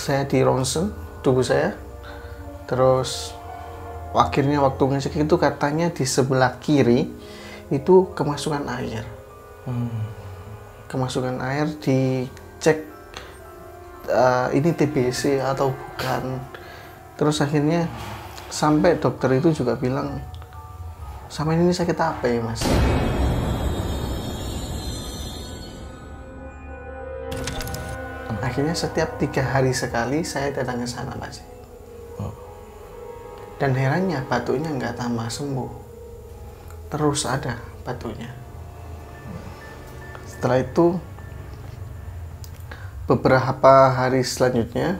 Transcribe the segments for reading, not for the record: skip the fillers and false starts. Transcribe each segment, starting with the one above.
saya di ronsen tubuh saya, terus akhirnya waktu ngecek itu katanya di sebelah kiri itu kemasukan air. Kemasukan air, dicek ini TBC atau bukan. Terus akhirnya sampai dokter itu juga bilang, sama ini sakit apa ya mas? Akhirnya setiap 3 hari sekali saya datang ke sana Pak Haji. Dan herannya batuknya nggak tambah sembuh, terus ada batuknya. Setelah itu beberapa hari selanjutnya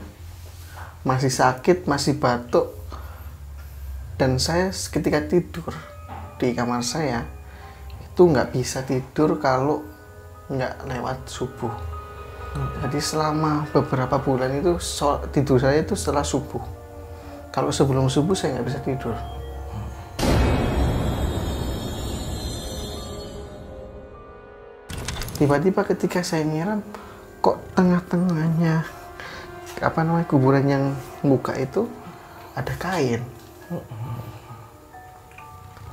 masih sakit, masih batuk, dan saya ketika tidur di kamar saya itu nggak bisa tidur kalau nggak lewat subuh. Jadi selama beberapa bulan itu tidur saya itu setelah subuh. Kalau sebelum subuh saya nggak bisa tidur. Tiba-tiba ketika saya nyiram, kok tengah-tengahnya kuburan yang buka itu ada kain.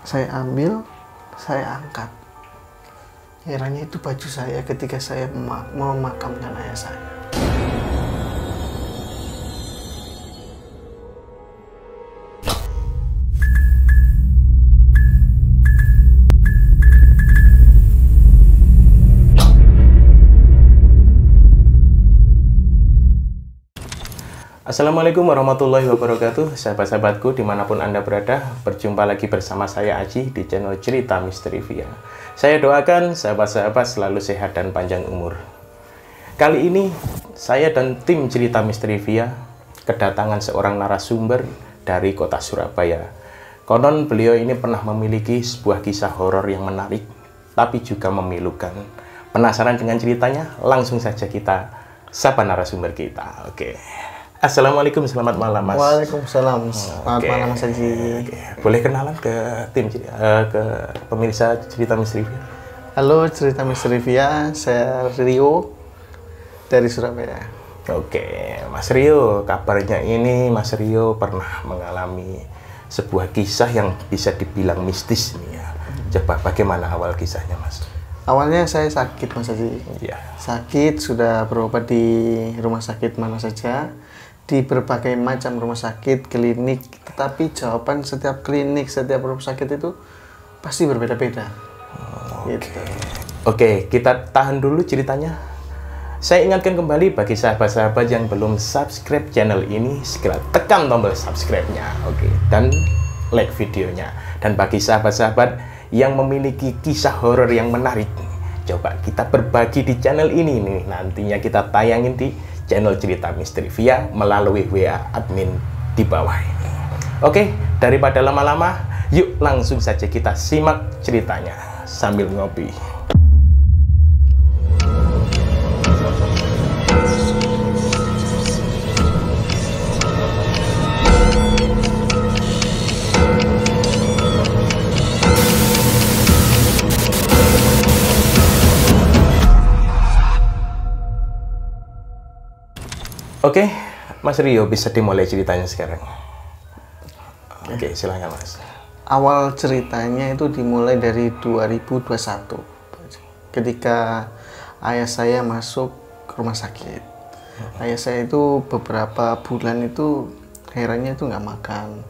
Saya ambil, saya angkat. Herannya itu baju saya ketika saya memakamkan ayah saya. Assalamualaikum warahmatullahi wabarakatuh, sahabat-sahabatku dimanapun Anda berada. Berjumpa lagi bersama saya Aji di channel Cerita Misteri Via. Saya doakan sahabat-sahabat selalu sehat dan panjang umur. Kali ini saya dan tim Cerita Misteri Via kedatangan seorang narasumber dari kota Surabaya. Konon beliau ini pernah memiliki sebuah kisah horor yang menarik, tapi juga memilukan. Penasaran dengan ceritanya? Langsung saja kita sapa narasumber kita. Oke. Assalamualaikum, selamat malam Mas. Waalaikumsalam, selamat malam Mas Haji. Boleh kenalan ke tim, ke pemirsa Cerita Misteri Via? Halo Cerita Misteri Via, saya Rio dari Surabaya. Oke, Mas Rio, kabarnya ini Mas Rio pernah mengalami sebuah kisah yang bisa dibilang mistis nih ya. Coba bagaimana awal kisahnya Mas? Awalnya saya sakit Mas Haji. Iya. Sakit, sudah berobat di rumah sakit mana saja, di berbagai macam rumah sakit, klinik, tetapi jawaban setiap klinik, setiap rumah sakit itu pasti berbeda-beda. Gitu. Oke, kita tahan dulu ceritanya. Saya ingatkan kembali bagi sahabat-sahabat yang belum subscribe channel ini, segera tekan tombol subscribe-nya, oke, dan like videonya. Dan bagi sahabat-sahabat yang memiliki kisah horor yang menarik, coba kita berbagi di channel ini nih. Nantinya kita tayangin di channel Cerita Misteri Via melalui WA admin di bawah ini. Oke, daripada lama-lama, yuk langsung saja kita simak ceritanya sambil ngopi. Oke, Mas Rio bisa dimulai ceritanya sekarang. Oke, silakan Mas. Awal ceritanya itu dimulai dari 2021, ketika ayah saya masuk ke rumah sakit. Ayah saya itu beberapa bulan itu herannya itu nggak makan,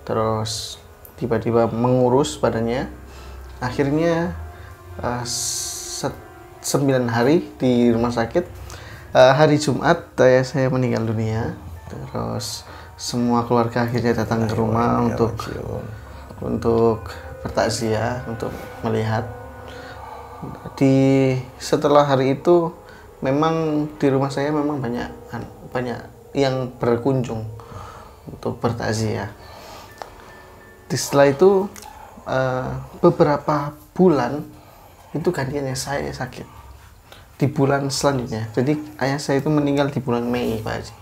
terus tiba-tiba mengurus badannya. Akhirnya 9 hari di rumah sakit. Hari Jumat ayah saya meninggal dunia. Terus semua keluarga akhirnya datang ke rumah untuk bertakziah, untuk melihat. Setelah hari itu memang di rumah saya memang banyak yang berkunjung untuk bertakziah. Setelah itu beberapa bulan itu gantiannya saya sakit di bulan selanjutnya. Jadi ayah saya itu meninggal di bulan Mei Pak Haji.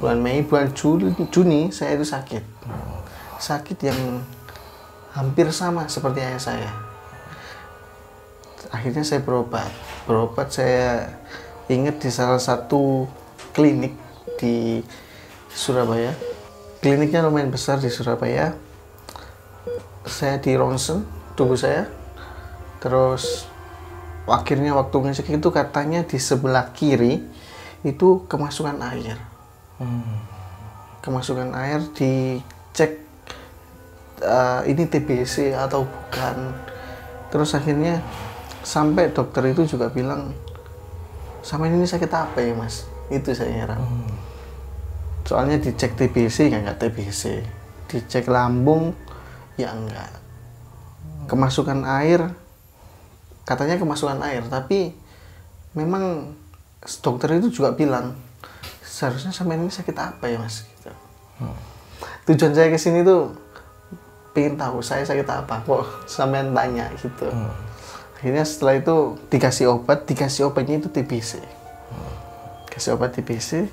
Bulan Mei, bulan Juni saya itu sakit yang hampir sama seperti ayah saya. Akhirnya saya berobat saya ingat di salah satu klinik di Surabaya. Kliniknya lumayan besar di Surabaya. Saya di ronsen tubuh saya. Terus akhirnya waktu ngecek itu katanya di sebelah kiri itu kemasukan air. Kemasukan air, dicek ini TBC atau bukan. Terus akhirnya sampai dokter itu juga bilang, sama ini sakit apa ya mas? Itu saya heran. Soalnya dicek TBC ya nggak TBC, dicek lambung ya enggak. Kemasukan air, katanya kemasukan air, tapi memang dokter itu juga bilang seharusnya sama ini sakit apa ya mas? Gitu. Tujuan saya kesini tuh pengen tahu saya sakit apa, kok sampean tanya gitu. Akhirnya setelah itu dikasih obatnya itu TBC. Kasih obat TBC,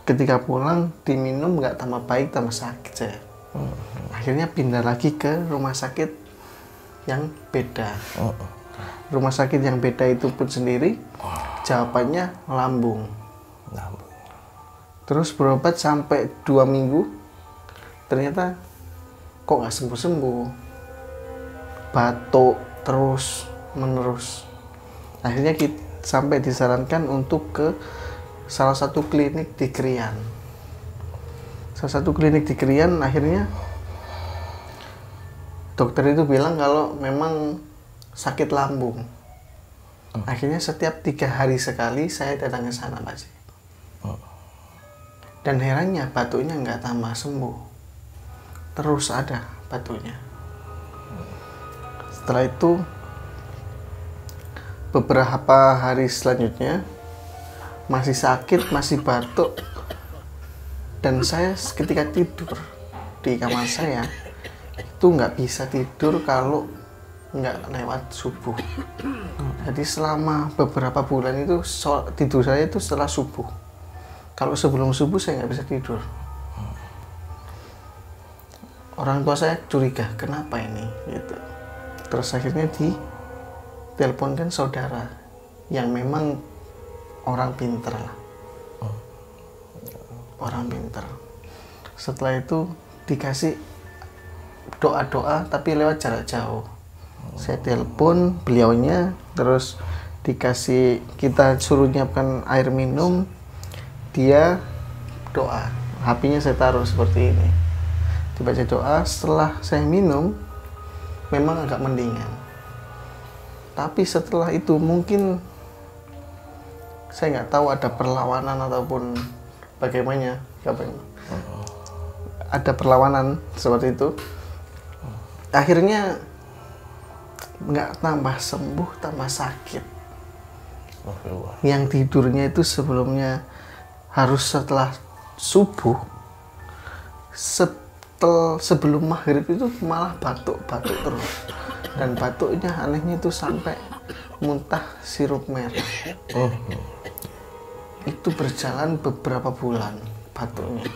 ketika pulang diminum nggak tambah baik, tambah sakit saya. Akhirnya pindah lagi ke rumah sakit yang beda. Rumah sakit yang beda itu pun sendiri jawabannya lambung. Terus berobat sampai 2 minggu, ternyata kok nggak sembuh-sembuh, batuk terus menerus. Akhirnya kita sampai disarankan untuk ke salah satu klinik di Krian. Akhirnya dokter itu bilang kalau memang sakit lambung. Akhirnya setiap 3 hari sekali saya datang ke sana Pak Haji. Dan herannya batuknya nggak tambah sembuh, terus ada batuknya. Setelah itu beberapa hari selanjutnya masih sakit, masih batuk, dan saya ketika tidur di kamar saya itu nggak bisa tidur kalau nggak lewat subuh. Jadi selama beberapa bulan itu tidur saya itu setelah subuh. Kalau sebelum subuh saya nggak bisa tidur. Orang tua saya curiga, kenapa ini? Gitu. Terus akhirnya diteleponkan saudara yang memang orang pinter lah. Orang pinter. Setelah itu dikasih doa-doa tapi lewat jarak jauh. Saya telepon beliaunya, terus kita suruh nyiapkan air minum, dia doa. HP-nya saya taruh seperti ini, dibaca doa. Setelah saya minum memang agak mendingan, tapi setelah itu mungkin saya nggak tahu ada perlawanan ataupun bagaimana, ada perlawanan seperti itu. Akhirnya nggak tambah sembuh, tambah sakit. Yang tidurnya itu sebelumnya harus setelah subuh, sebelum maghrib itu malah batuk terus, dan batuknya anehnya itu sampai muntah sirup merah. Itu berjalan beberapa bulan batuknya,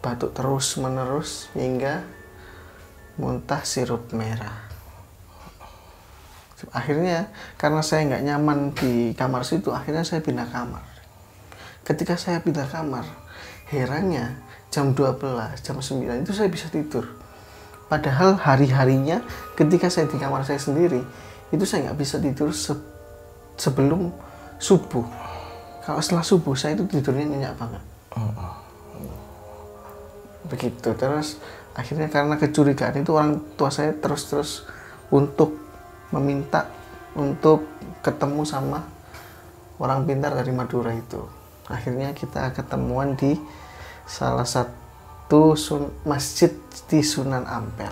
batuk terus menerus hingga muntah sirup merah. Akhirnya karena saya nggak nyaman di kamar situ, akhirnya saya pindah kamar. Ketika saya pindah kamar, herannya jam 12, jam 9 itu saya bisa tidur. Padahal hari-harinya ketika saya di kamar saya sendiri, itu saya nggak bisa tidur sebelum subuh. Kalau setelah subuh saya itu tidurnya nyenyak banget. Begitu. Terus akhirnya karena kecurigaan itu, orang tua saya terus untuk meminta untuk ketemu sama orang pintar dari Madura itu. Akhirnya kita ketemuan di salah satu masjid di Sunan Ampel.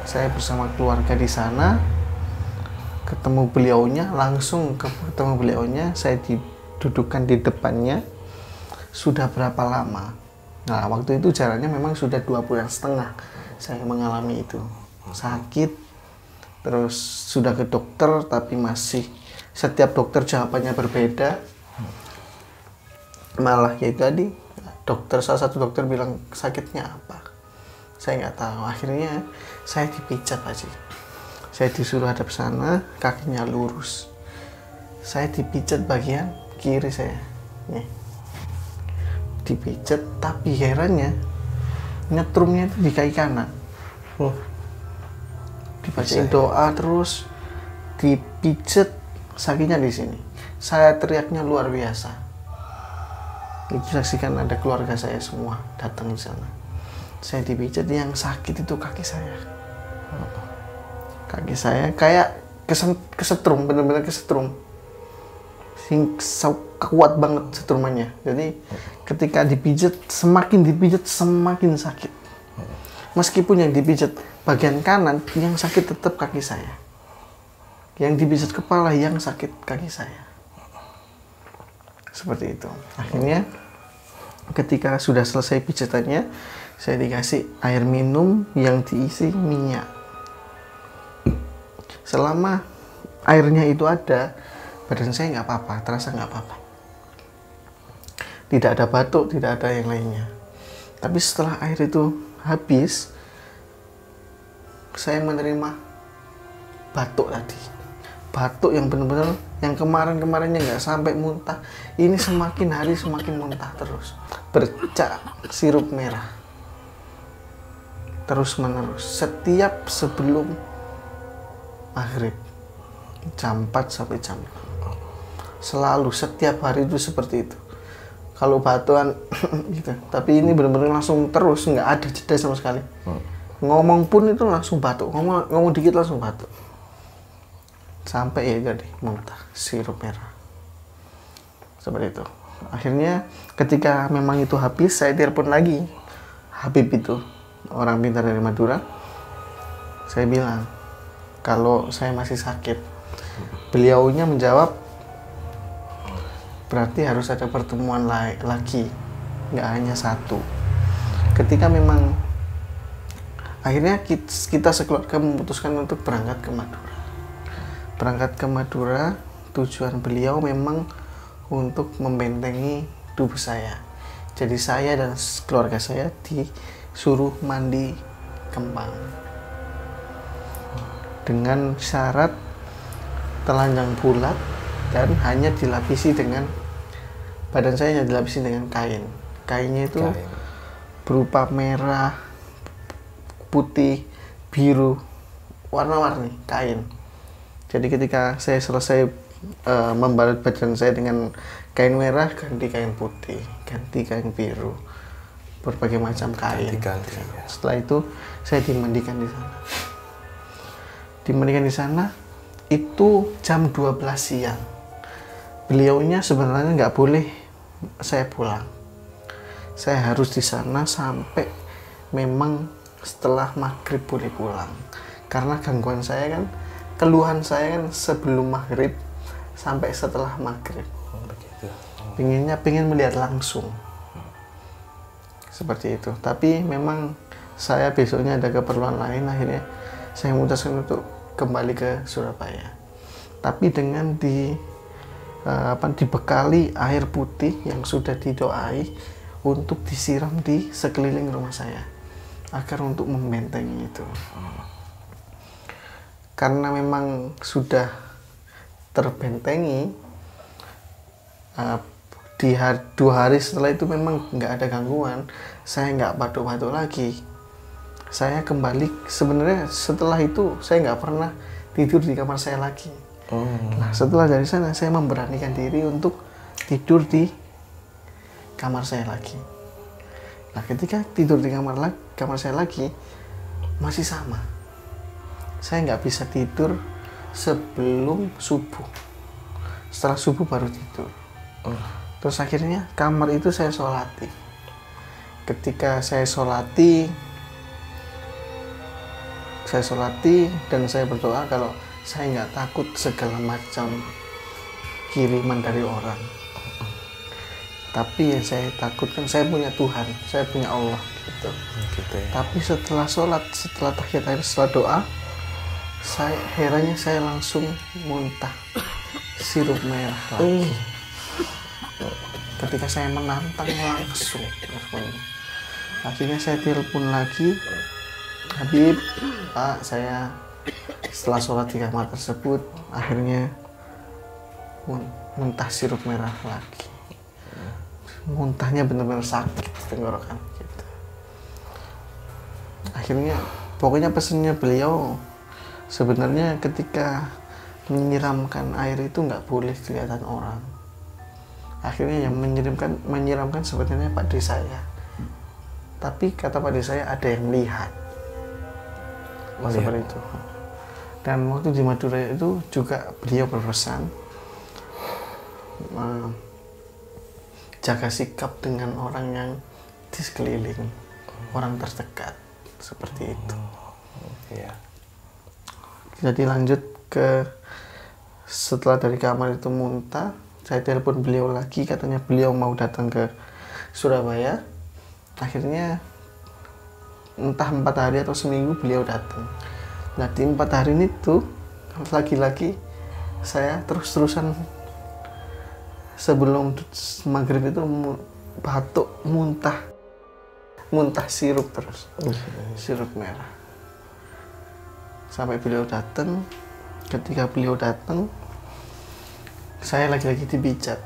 Saya bersama keluarga di sana, ketemu beliaunya, saya didudukan di depannya. Sudah berapa lama? Nah, waktu itu jalannya memang sudah 2,5 bulan saya mengalami itu. Sakit, terus sudah ke dokter, tapi masih setiap dokter jawabannya berbeda. Malah kayak tadi, salah satu dokter bilang sakitnya apa, saya nggak tahu. Akhirnya saya dipijat aja. Saya disuruh hadap sana, kakinya lurus. Saya dipijat bagian kiri saya. Nih. dipijet, tapi herannya nyetrumnya itu di kaki kanan. Dibacain doa terus dipijet, sakitnya di sini. Saya teriaknya luar biasa. Itu saksikan, ada keluarga saya semua datang di sana. Saya dipijet, yang sakit itu kaki saya. Kaki saya kayak kesetrum, benar-benar kesetrum. Kuat banget setrumannya. Jadi ketika dipijet, semakin dipijet semakin sakit. Meskipun yang dipijet bagian kanan, yang sakit tetap kaki saya. Yang dipijet kepala, yang sakit kaki saya. Seperti itu. Akhirnya ketika sudah selesai pijatannya, saya dikasih air minum yang diisi minyak. Selama airnya itu ada, badan saya nggak apa-apa, terasa nggak apa-apa. Tidak ada batuk, tidak ada yang lainnya. Tapi setelah air itu habis, saya menerima batuk tadi. Batuk yang benar-benar, yang kemarin-kemarinnya nggak sampai muntah, ini semakin hari semakin muntah terus. Bercak sirup merah. Terus menerus. Setiap sebelum maghrib. Jam 4 sampai jam 6. Selalu, setiap hari itu seperti itu. Kalau batuan gitu. Tapi ini benar-benar langsung terus, nggak ada jeda sama sekali. Ngomong pun itu langsung batuk. Ngomong dikit langsung batuk. Sampai ya jadi muntah sirup merah. Seperti itu. Akhirnya ketika memang itu habis, saya telepon lagi Habib itu, orang pintar dari Madura. Saya bilang kalau saya masih sakit. Beliaunya menjawab, berarti harus ada pertemuan lagi, nggak hanya satu. Ketika memang akhirnya kita sekeluarga memutuskan untuk berangkat ke Madura. Berangkat ke Madura, tujuan beliau memang untuk membentengi tubuh saya. Jadi saya dan keluarga saya disuruh mandi kembang dengan syarat telanjang bulat dan hanya dilapisi dengan, badan saya hanya dilapisi dengan kain. Kainnya itu berupa merah, putih, biru, warna-warni kain. Jadi ketika saya selesai membalut badan saya dengan kain merah, ganti kain putih, ganti kain biru, berbagai macam kain. Ganti-ganti, ya. Setelah itu saya dimandikan di sana. Dimandikan di sana itu jam 12 siang. Beliaunya sebenarnya nggak boleh saya pulang. Saya harus di sana sampai memang setelah maghrib boleh pulang. Karena gangguan saya kan, keluhan saya kan sebelum maghrib sampai setelah maghrib. Pengen melihat langsung. Seperti itu. Tapi memang saya besoknya ada keperluan lain, akhirnya saya memutuskan untuk kembali ke Surabaya. Tapi dengan dibekali air putih yang sudah didoai untuk disiram di sekeliling rumah saya agar untuk membentengi itu. Karena memang sudah terbentengi, di 2 hari setelah itu memang nggak ada gangguan, saya nggak batuk-batuk lagi. Saya kembali, sebenarnya setelah itu saya nggak pernah tidur di kamar saya lagi. Nah, setelah dari sana saya memberanikan diri untuk tidur di kamar saya lagi. Nah, ketika tidur di kamar saya lagi, masih sama. Saya nggak bisa tidur sebelum subuh. Setelah subuh baru tidur. Terus akhirnya kamar itu saya sholati. Ketika saya sholati dan saya berdoa kalau saya nggak takut segala macam kiriman dari orang. Tapi yang saya takutkan, saya punya Tuhan, saya punya Allah gitu. Ya. Tapi setelah sholat, setelah tahiyat akhir, setelah doa, herannya saya langsung muntah sirup merah lagi. Ketika saya menantang langsung. Akhirnya saya telepon lagi, Habib, Pak, saya setelah sholat di kamar tersebut akhirnya muntah sirup merah lagi. muntahnya benar-benar sakit tenggorokan gitu. Akhirnya pokoknya pesannya beliau sebenarnya ketika menyiramkan air itu nggak boleh kelihatan orang. Akhirnya yang menyiramkan sebenarnya Pak D saya. Tapi kata Pak D saya ada yang melihat. Seperti itu. Dan waktu di Madura itu juga beliau berpesan jaga sikap dengan orang yang di sekeliling, orang terdekat, seperti itu. Jadi lanjut ke setelah dari kamar itu muntah, saya telepon beliau lagi, katanya beliau mau datang ke Surabaya. Akhirnya entah 4 hari atau seminggu beliau datang. Nah di 4 hari itu lagi-lagi saya terus-terusan sebelum maghrib itu batuk, muntah sirup terus, sirup merah. Sampai beliau datang. Ketika beliau datang, saya lagi-lagi dipijat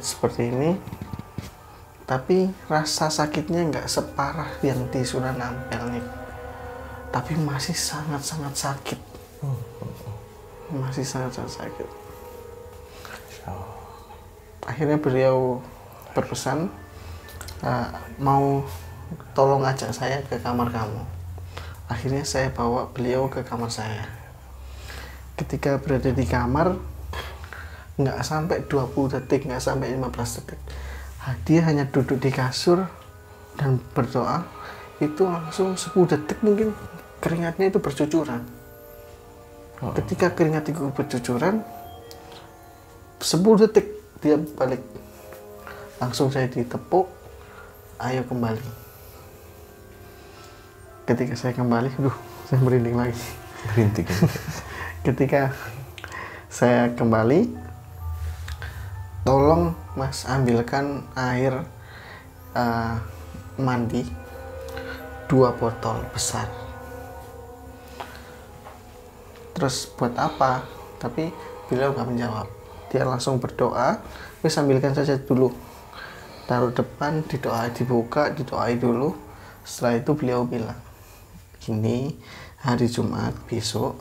seperti ini. Tapi rasa sakitnya nggak separah yang di Sunan Ampel nih, tapi masih sangat-sangat sakit, sakit. Akhirnya beliau berpesan mau tolong ajak saya ke kamar kamu. Akhirnya saya bawa beliau ke kamar saya. Ketika berada di kamar, nggak sampai 20 detik, nggak sampai 15 detik. Dia hanya duduk di kasur dan berdoa, itu langsung 10 detik mungkin keringatnya itu bercucuran. Ketika keringat itu bercucuran, 10 detik dia balik. Langsung saya ditepuk, ayo kembali. Ketika saya kembali, saya merinding lagi. Ketika saya kembali, tolong Mas ambilkan air mandi 2 botol besar. Terus buat apa? Tapi beliau nggak menjawab. Dia langsung berdoa, wis ambilkan saja dulu. Taruh depan, dibuka, didoai dulu. Setelah itu beliau bilang, ini hari Jumat besok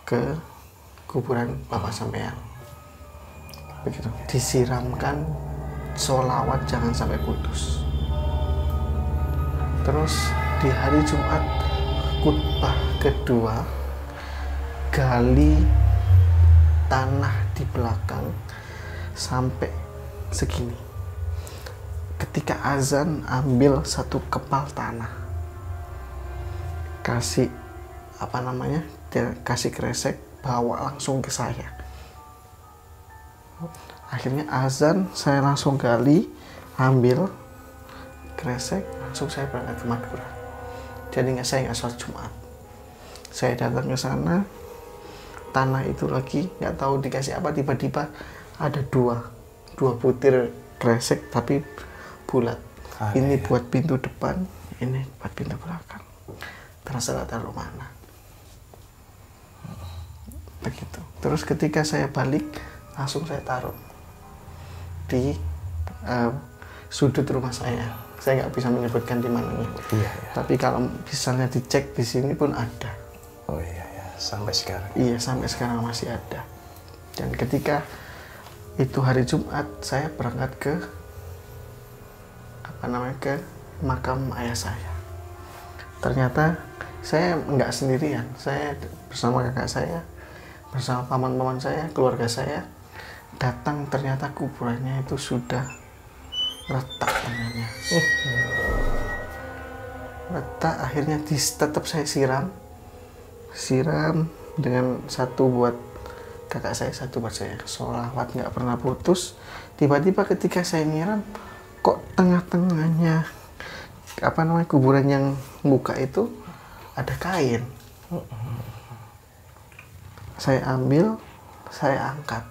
ke kuburan Bapak sampean. Begitu, disiramkan sholawat jangan sampai putus. Terus di hari Jumat khutbah kedua, gali tanah di belakang sampai segini. Ketika azan, ambil 1 kepal tanah, kasih kasih kresek, bawa langsung ke saya. Akhirnya azan, saya langsung gali, ambil kresek, langsung saya berangkat ke Madura. Jadi saya nggak sholat Jumat. Saya datang ke sana, tanah itu lagi nggak tahu dikasih apa, tiba-tiba ada dua butir kresek tapi bulat. Ini buat pintu depan, ini buat pintu belakang. Terserah taruh mana. Begitu. Terus ketika saya balik, langsung saya taruh di sudut rumah saya. Saya nggak bisa menyebutkan di mananya. Tapi kalau misalnya dicek di sini pun ada. Sampai sekarang. Iya, sampai sekarang masih ada. Dan ketika itu hari Jumat, saya berangkat ke ke makam ayah saya. Ternyata saya nggak sendirian. Saya bersama kakak saya, bersama paman-paman saya, keluarga saya datang. Ternyata kuburannya itu sudah retak tanahnya. Retak, akhirnya tetap saya siram dengan 1 buat kakak saya, 1 buat saya. Sholawat nggak pernah putus. Tiba-tiba ketika saya nyiram, kok tengah-tengahnya kuburan yang buka itu ada kain. Saya ambil, saya angkat.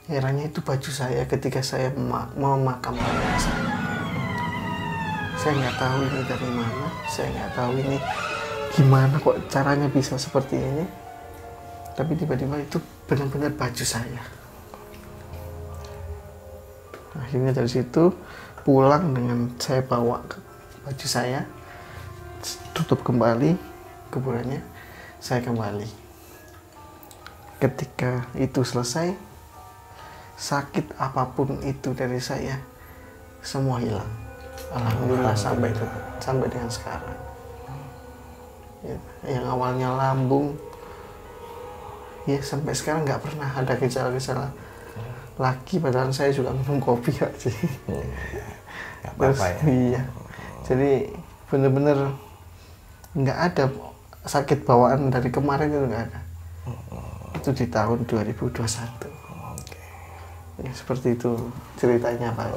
Kiranya itu baju saya ketika saya memakamkan ayah saya. Saya nggak tahu ini dari mana, saya nggak tahu ini gimana kok caranya bisa seperti ini. Tapi tiba-tiba itu benar-benar baju saya. Akhirnya dari situ pulang dengan saya bawa baju saya, tutup kembali kuburannya, saya kembali. Ketika itu selesai, sakit apapun itu dari saya semua hilang. Alhamdulillah sampai dengan sekarang. Yang awalnya lambung, ya sampai sekarang nggak pernah ada gejala-gejala lagi, padahal saya juga minum kopi aja. Nggak apa-apa ya. Iya, jadi bener-bener nggak ada sakit bawaan dari kemarin, itu nggak ada. Itu di tahun 2021. Ya, seperti itu ceritanya Pak.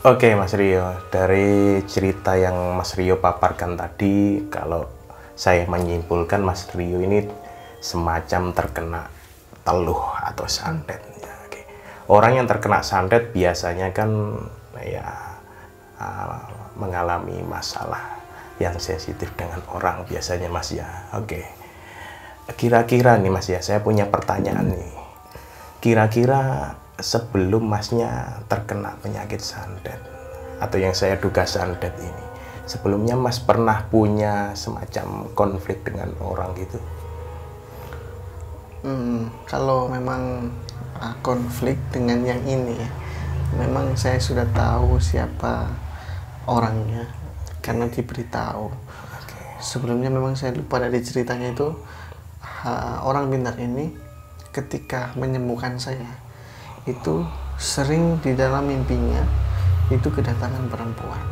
Oke Mas Rio, dari cerita yang Mas Rio paparkan tadi, kalau saya menyimpulkan Mas Rio ini semacam terkena teluh atau santet. Ya, orang yang terkena santet biasanya kan ya mengalami masalah yang sensitif dengan orang biasanya Mas ya. Kira-kira nih Mas ya, saya punya pertanyaan nih. Kira-kira sebelum Masnya terkena penyakit santet atau yang saya duga santet ini, sebelumnya Mas pernah punya semacam konflik dengan orang gitu? Kalau memang konflik dengan yang ini ya, memang saya sudah tahu siapa orangnya karena diberitahu. Sebelumnya memang saya lupa dari ceritanya itu, orang pintar ini ketika menyembuhkan saya itu sering di dalam mimpinya itu kedatangan perempuan.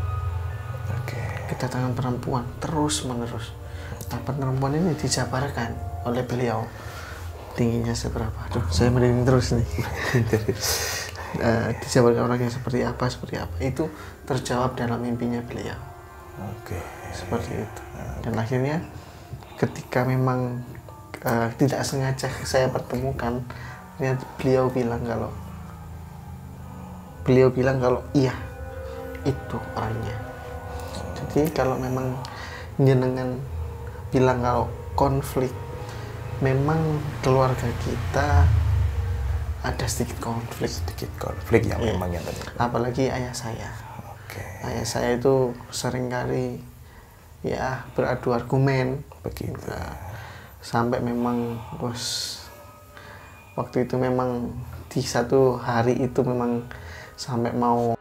Kedatangan perempuan terus menerus. Nah, perempuan ini dijabarkan oleh beliau tingginya seberapa. Aduh, saya merinding terus nih. Dijabarkan orangnya seperti apa itu terjawab dalam mimpinya beliau. Seperti itu. Dan akhirnya ketika memang tidak sengaja saya pertemukan, beliau bilang kalau iya itu orangnya. Jadi kalau memang jenengan bilang kalau konflik, memang keluarga kita ada sedikit konflik yang memang yang tadi. Apalagi ayah saya. Ayah saya itu seringkali ya beradu argumen begitu. Sampai memang waktu itu memang di satu hari itu memang sampai mau.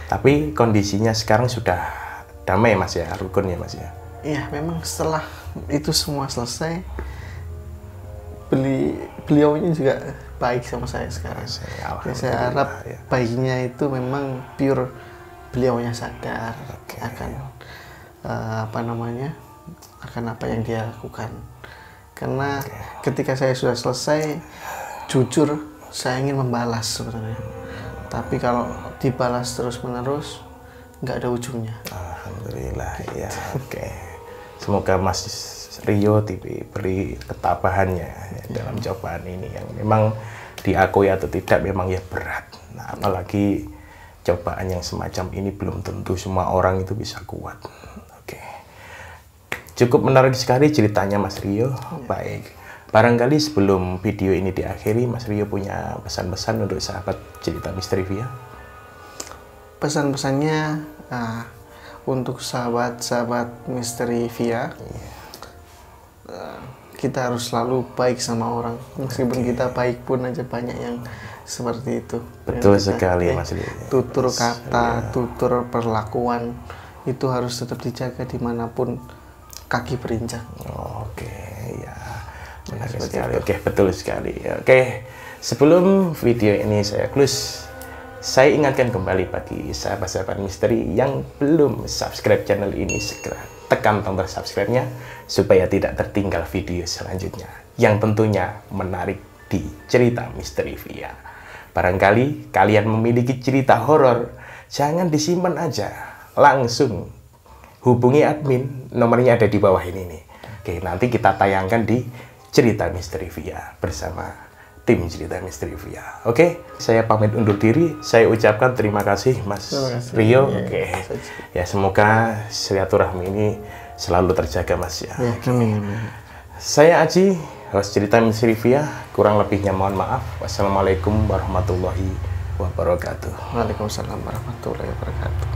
Tapi kondisinya sekarang sudah damai Mas ya, rukun ya Mas ya? Iya, memang setelah itu semua selesai, beliaunya juga baik sama saya sekarang. Saya harap baiknya itu memang pure beliaunya sadar akan akan apa yang dia lakukan. Karena ketika saya sudah selesai, jujur saya ingin membalas sebenarnya. Tapi kalau dibalas terus-menerus, nggak ada ujungnya. Alhamdulillah ya. Semoga Mas Rio diberi ketabahannya ya, dalam cobaan ini yang memang diakui atau tidak memang ya berat. Nah, apalagi cobaan yang semacam ini belum tentu semua orang itu bisa kuat. Cukup menarik sekali ceritanya Mas Rio. Baik, barangkali sebelum video ini diakhiri, Mas Rio punya pesan-pesan untuk sahabat cerita Misterivia? Pesan-pesannya untuk sahabat-sahabat Misterivia, kita harus selalu baik sama orang. Meskipun kita baik pun aja banyak yang seperti itu. Betul sekali Mas Rio. Tutur kata, tutur perlakuan itu harus tetap dijaga dimanapun kaki berinjak. Ya, benar sekali. Betul sekali. Sebelum video ini saya close, saya ingatkan kembali bagi sahabat-sahabat misteri yang belum subscribe channel ini, segera tekan tombol subscribe-nya supaya tidak tertinggal video selanjutnya yang tentunya menarik di cerita Misterivia. Barangkali kalian memiliki cerita horor, jangan disimpan aja, langsung hubungi admin, nomornya ada di bawah ini nih. Nanti kita tayangkan di cerita Misterivia bersama tim cerita Misterivia. Saya pamit undur diri. Saya ucapkan terima kasih Mas Rio. Ya, semoga silaturahmi ini selalu terjaga Mas ya. Amin. Saya Aji, host cerita Misteri Via. Kurang lebihnya mohon maaf. Wassalamualaikum warahmatullahi wabarakatuh. Waalaikumsalam warahmatullahi wabarakatuh.